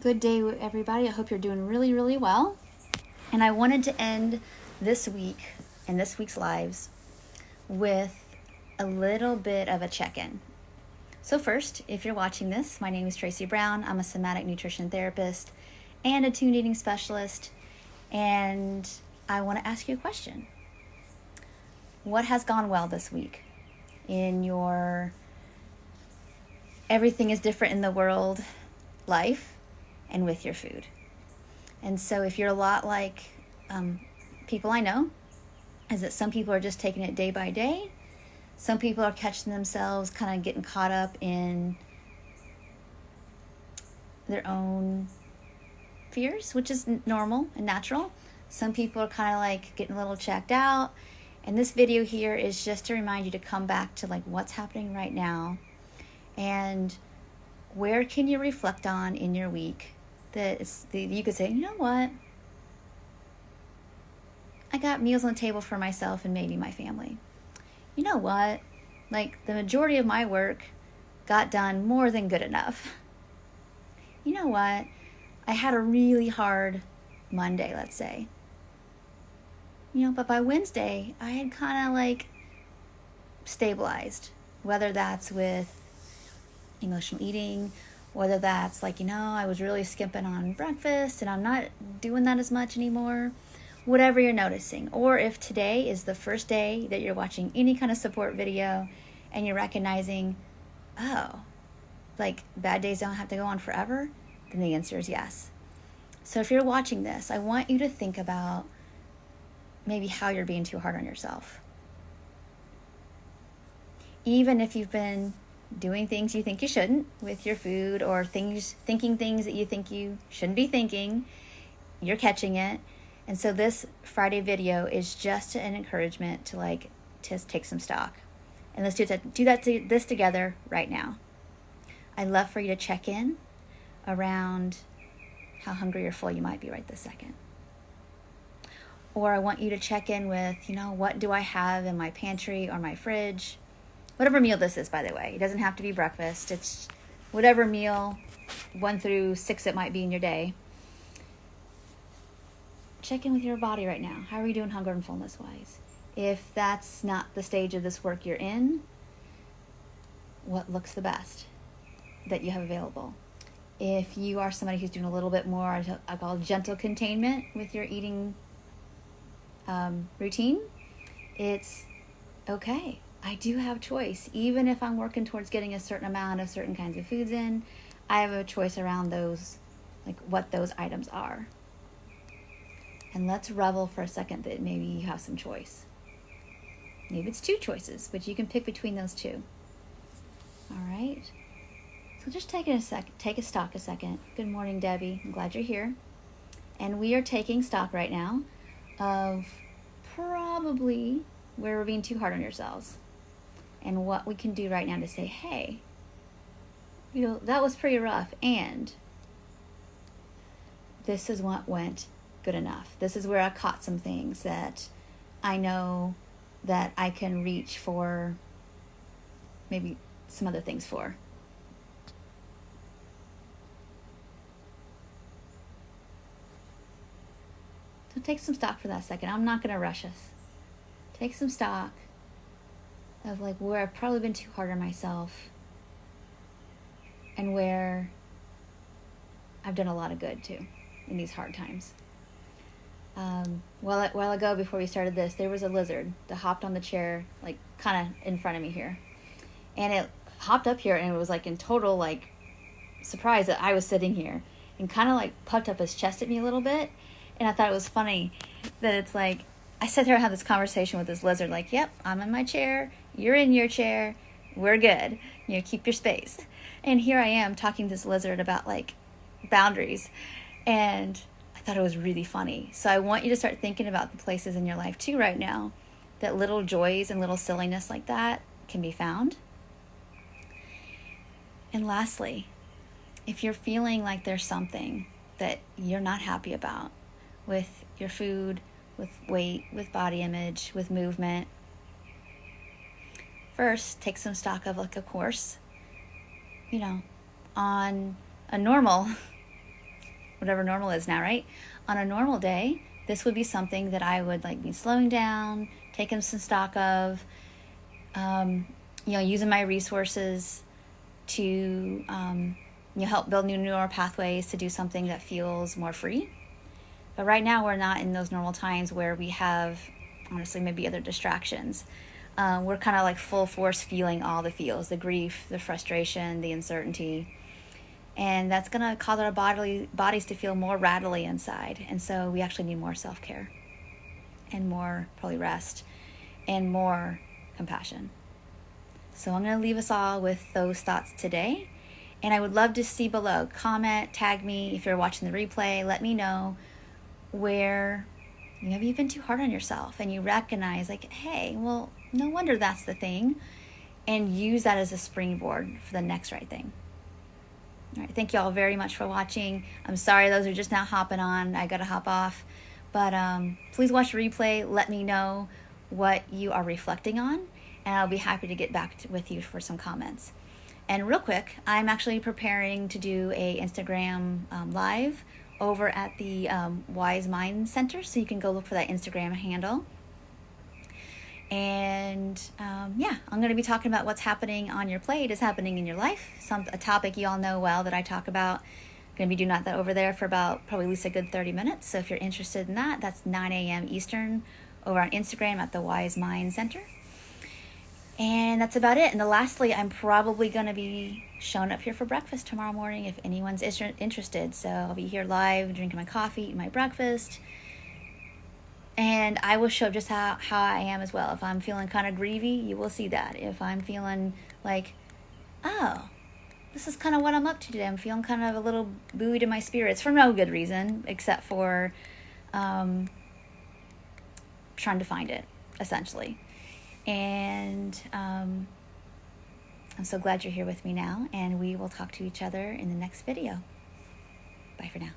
Good day, everybody. I hope you're doing really, really well. And I wanted to end this week and this week's lives with a little bit of a check-in. So first, if you're watching this, my name is Tracy Brown. I'm a somatic nutrition therapist and a tuned eating specialist. And I want to ask you a question. What has gone well this week in your everything is different in the world life and with your food? And so if you're a lot like people I know, is that some people are just taking it day by day. Some people are catching themselves kind of getting caught up in their own fears, which is normal and natural. Some people are kind of like getting a little checked out. And this video here is just to remind you to come back to like what's happening right now and where can you reflect on in your week that you could say, you know what? I got meals on the table for myself and maybe my family. You know what? Like the majority of my work got done more than good enough. You know what? I had a really hard Monday, let's say. But by Wednesday, I had kind of like stabilized, whether that's with emotional eating, whether that's like, I was really skimping on breakfast and I'm not doing that as much anymore, whatever you're noticing. Or if today is the first day that you're watching any kind of support video and you're recognizing, oh, like bad days don't have to go on forever, then the answer is yes. So if you're watching this, I want you to think about maybe how you're being too hard on yourself. Even if you've been doing things you think you shouldn't with your food or thinking things that you think you shouldn't be thinking, you're catching it. And so this Friday video is just an encouragement to just take some stock. And let's do this together right now. I'd love for you to check in around how hungry or full you might be right this second. Or I want you to check in with, what do I have in my pantry or my fridge? Whatever meal this is, by the way. It doesn't have to be breakfast. It's whatever meal, 1 through 6 it might be in your day. Check in with your body right now. How are you doing hunger and fullness wise? If that's not the stage of this work you're in, what looks the best that you have available? If you are somebody who's doing a little bit more, I call gentle containment with your eating routine, it's okay. I do have choice. Even if I'm working towards getting a certain amount of certain kinds of foods in, I have a choice around those, like what those items are. And let's revel for a second that maybe you have some choice. Maybe it's 2 choices, but you can pick between those 2. All right. So just take a stock a second. Good morning, Debbie. I'm glad you're here. And we are taking stock right now of probably where we're being too hard on ourselves and what we can do right now to say, hey, that was pretty rough, and this is what went good enough. This is where I caught some things that I know that I can reach for maybe some other things for. So take some stock for that second. I'm not going to rush us. Take some stock of like where I've probably been too hard on myself and where I've done a lot of good too in these hard times. A while ago, before we started this, there was a lizard that hopped on the chair, like kind of in front of me here. And it hopped up here and it was like in total like surprise that I was sitting here and kind of like puffed up his chest at me a little bit. And I thought it was funny that it's like, I sat there and had this conversation with this lizard, like, yep, I'm in my chair, you're in your chair, we're good, keep your space. And here I am talking to this lizard about like boundaries. And I thought it was really funny. So I want you to start thinking about the places in your life too right now that little joys and little silliness like that can be found. And lastly, if you're feeling like there's something that you're not happy about with your food, with weight, with body image, with movement, first take some stock of like a course, on a normal whatever normal is now, right? On a normal day, this would be something that I would like be slowing down, taking some stock of, using my resources to, help build new neural pathways to do something that feels more free. But right now we're not in those normal times where we have, honestly, maybe other distractions. We're kind of like full force feeling all the feels, the grief, the frustration, the uncertainty. And that's going to cause our bodies to feel more rattly inside. And so we actually need more self-care and more probably rest and more compassion. So I'm going to leave us all with those thoughts today. And I would love to see below. Comment, tag me if you're watching the replay. Let me know where maybe you've been too hard on yourself and you recognize like, hey, well, no wonder that's the thing. And use that as a springboard for the next right thing. All right, thank you all very much for watching. I'm sorry those are just now hopping on. I got to hop off. But please watch the replay. Let me know what you are reflecting on. And I'll be happy to get back with you for some comments. And real quick, I'm actually preparing to do a Instagram live over at the Wise Mind Center. So you can go look for that Instagram handle. And I'm going to be talking about what's happening on your plate is happening in your life. A topic you all know well that I talk about. I'm going to be doing that over there for about probably at least a good 30 minutes. So if you're interested in that, that's 9 a.m. Eastern over on Instagram at the Wise Mind Center. And that's about it. And lastly, I'm probably going to be showing up here for breakfast tomorrow morning if anyone's interested. So I'll be here live, drinking my coffee, eating my breakfast. And I will show up just how I am as well. If I'm feeling kind of grievy, you will see that. If I'm feeling like, oh, this is kind of what I'm up to today. I'm feeling kind of a little buoyed in my spirits for no good reason, except for trying to find it, essentially. And I'm so glad you're here with me now. And we will talk to each other in the next video. Bye for now.